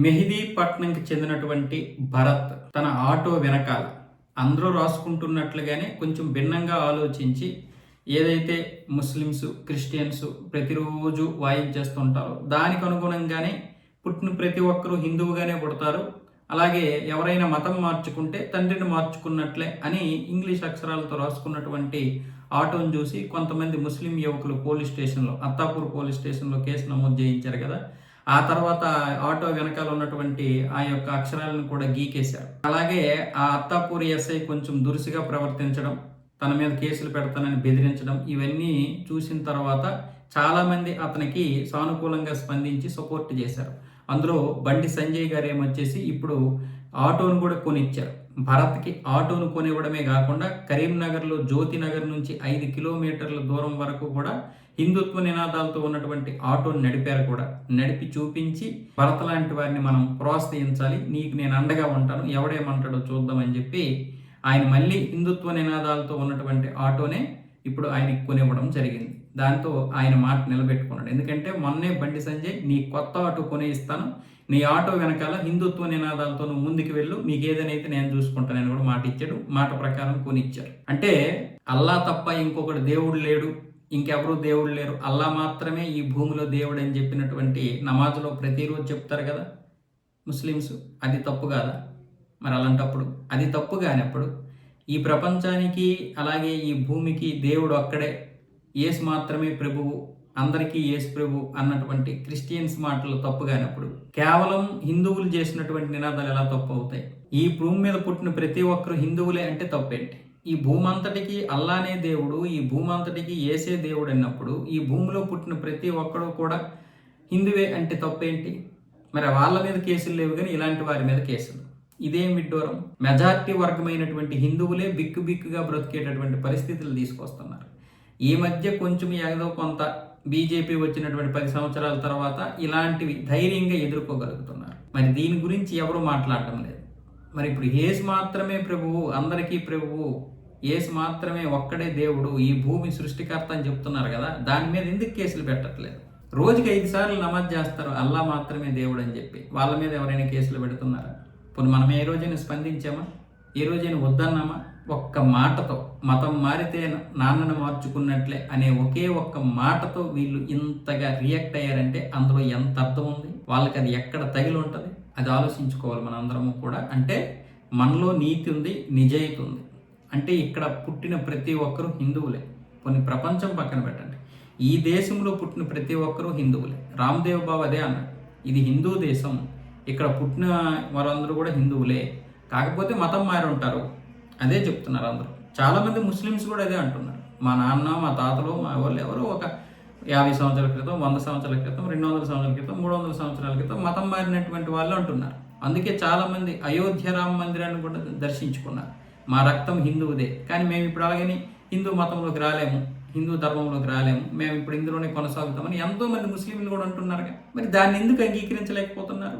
మెహిదీపట్నంకి చెందినటువంటి భరత్ తన ఆటో వెనకాల అందరూ రాసుకుంటున్నట్లుగానే కొంచెం భిన్నంగా ఆలోచించి ఏదైతే ముస్లిమ్స్ క్రిస్టియన్స్ ప్రతిరోజు వాయించేస్తుంటారో దానికి అనుగుణంగానే పుట్టిన ప్రతి ఒక్కరూ హిందువుగానే పుడతారు, అలాగే ఎవరైనా మతం మార్చుకుంటే తండ్రిని మార్చుకున్నట్లే అని ఇంగ్లీష్ అక్షరాలతో రాసుకున్నటువంటి ఆటోను చూసి కొంతమంది ముస్లిం యువకులు పోలీస్ స్టేషన్లో, అత్తాపూర్ పోలీస్ స్టేషన్లో కేసు నమోదు చేయించారు కదా. ఆ తర్వాత ఆటో వెనకాల ఉన్నటువంటి ఆ యొక్క అక్షరాలను కూడా గీకేశారు. అలాగే ఆ అత్తాపూరి ఎస్ఐ కొంచెం దురుసుగా ప్రవర్తించడం, తన మీద కేసులు పెడతానని బెదిరించడం, ఇవన్నీ చూసిన తర్వాత చాలామంది అతనికి సానుకూలంగా స్పందించి సపోర్ట్ చేశారు. అందులో బండి సంజయ్ గారు ఏమొచ్చేసి ఇప్పుడు ఆటోను కూడా కొనిచ్చారు. భరత్కి ఆటోను కొనివ్వడమే కాకుండా కరీంనగర్లో జ్యోతినగర్ నుంచి 5 కిలోమీటర్ల దూరం వరకు కూడా హిందుత్వ నినాదాలతో ఉన్నటువంటి ఆటోను నడిపారు కూడా. నడిపి చూపించి భరత్ లాంటి వారిని మనం ప్రోత్సహించాలి, నీకు నేను అండగా ఉంటాను, ఎవడేమంటాడో చూద్దామని చెప్పి ఆయన మళ్ళీ హిందుత్వ నినాదాలతో ఉన్నటువంటి ఆటోనే ఇప్పుడు ఆయనకి కొనివ్వడం జరిగింది. దాంతో ఆయన మాట నిలబెట్టుకున్నాడు. ఎందుకంటే మొన్నే బండి సంజయ్ నీ కొత్త ఆటో కొనే ఇస్తాను, నీ ఆటో వెనకాల హిందుత్వ నినాదాలతో నువ్వు ముందుకు వెళ్ళు, నీకు ఏదైతే నేను చూసుకుంటానని కూడా మాట ఇచ్చాడు. మాట ప్రకారం కొనిచ్చారు. అంటే అల్లా తప్ప ఇంకొకటి దేవుడు లేడు, ఇంకెవరూ దేవుడు లేరు, అల్లా మాత్రమే ఈ భూమిలో దేవుడు అని చెప్పినటువంటి నమాజ్లో ప్రతిరోజు చెప్తారు కదా ముస్లిమ్స్. అది తప్పు కాదా? మరి అలాంటప్పుడు అది తప్పు కానప్పుడు ఈ ప్రపంచానికి అలాగే ఈ భూమికి దేవుడు అక్కడే, యేసు మాత్రమే ప్రభువు, అందరికీ యేసు ప్రభు అన్నటువంటి క్రిస్టియన్స్ మాటలు తప్పు కానప్పుడు కేవలం హిందువులు చేసినటువంటి నినాదాలు ఎలా తప్పు అవుతాయి? ఈ భూమి మీద పుట్టిన ప్రతి ఒక్కరు హిందువులే అంటే తప్పేంటి? ఈ భూమంతటికి అల్లానే దేవుడు, ఈ భూమంతటికి యేసే దేవుడు అన్నప్పుడు ఈ భూమిలో పుట్టిన ప్రతి ఒక్కడు కూడా హిందువే అంటే తప్పేంటి? మరి వాళ్ళ మీద కేసులు లేవు కానీ ఇలాంటి వారి మీద కేసులు. ఇదేం విడ్డూరం? మెజార్టీ వర్గమైనటువంటి హిందువులే బిక్కుగా బ్రతికేటటువంటి పరిస్థితులు తీసుకొస్తున్నారు. ఈ మధ్య కొంచెం ఏదో కొంత బీజేపీ వచ్చినటువంటి 10 సంవత్సరాల తర్వాత ఇలాంటివి ధైర్యంగా ఎదుర్కోగలుగుతున్నారు. మరి దీని గురించి ఎవరు మాట్లాడటం లేదు. మరి ఇప్పుడు యేసు మాత్రమే ప్రభువు, అందరికీ ప్రభువు, యేసు మాత్రమే ఒక్కడే దేవుడు, ఈ భూమి సృష్టికర్త అని చెప్తున్నారు కదా, దాని మీద ఎందుకు కేసులు పెట్టట్లేదు? రోజుకి 5 సార్లు నమాజ్ చేస్తారు అల్లా మాత్రమే దేవుడు అని చెప్పి, వాళ్ళ మీద ఎవరైనా కేసులు పెడుతున్నారా? ఇప్పుడు మనం ఏ రోజైనా స్పందించామా? ఏ రోజైనా వద్దన్నామా? ఒక్క మాటతో మతం మారితే నాన్నను మార్చుకున్నట్లే అనే ఒకే ఒక్క మాటతో వీళ్ళు ఇంతగా రియాక్ట్ అయ్యారంటే అందులో ఎంత అర్థం ఉంది? వాళ్ళకి అది ఎక్కడ తగిలి ఉంటుంది? అది ఆలోచించుకోవాలి మనందరము కూడా. అంటే మనలో నీతి ఉంది, నిజాయితీ ఉంది. అంటే ఇక్కడ పుట్టిన ప్రతి ఒక్కరూ హిందువులే. కొన్ని ప్రపంచం పక్కన పెట్టండి, ఈ దేశంలో పుట్టిన ప్రతి ఒక్కరూ హిందువులే. రామ్దేవ్ బాబు అదే అన్నాడు, ఇది హిందూ దేశం, ఇక్కడ పుట్టిన వారందరూ కూడా హిందువులే, కాకపోతే మతం మారి ఉంటారు, అదే చెప్తున్నారు అందరూ. చాలామంది ముస్లిమ్స్ కూడా అదే అంటున్నారు. మా నాన్న, మా తాతలు, మా వాళ్ళు ఎవరో ఒక 50 సంవత్సరాల క్రితం, 100 సంవత్సరాల క్రితం, 200 సంవత్సరాల క్రితం, 300 సంవత్సరాల క్రితం మతం మారినటువంటి వాళ్ళు అంటున్నారు. అందుకే చాలామంది అయోధ్య రామ మందిరాన్ని కూడా దర్శించుకున్నారు. మా రక్తం హిందువుదే, కానీ మేము ఇప్పుడు అలాగని హిందూ మతంలోకి రాలేము, హిందూ ధర్మంలోకి రాలేము, మేము ఇప్పుడు ఇందులోనే కొనసాగుతామని ఎంతోమంది ముస్లింలు కూడా అంటున్నారుగా. మరి దాన్ని ఎందుకు అంగీకరించలేకపోతున్నారు?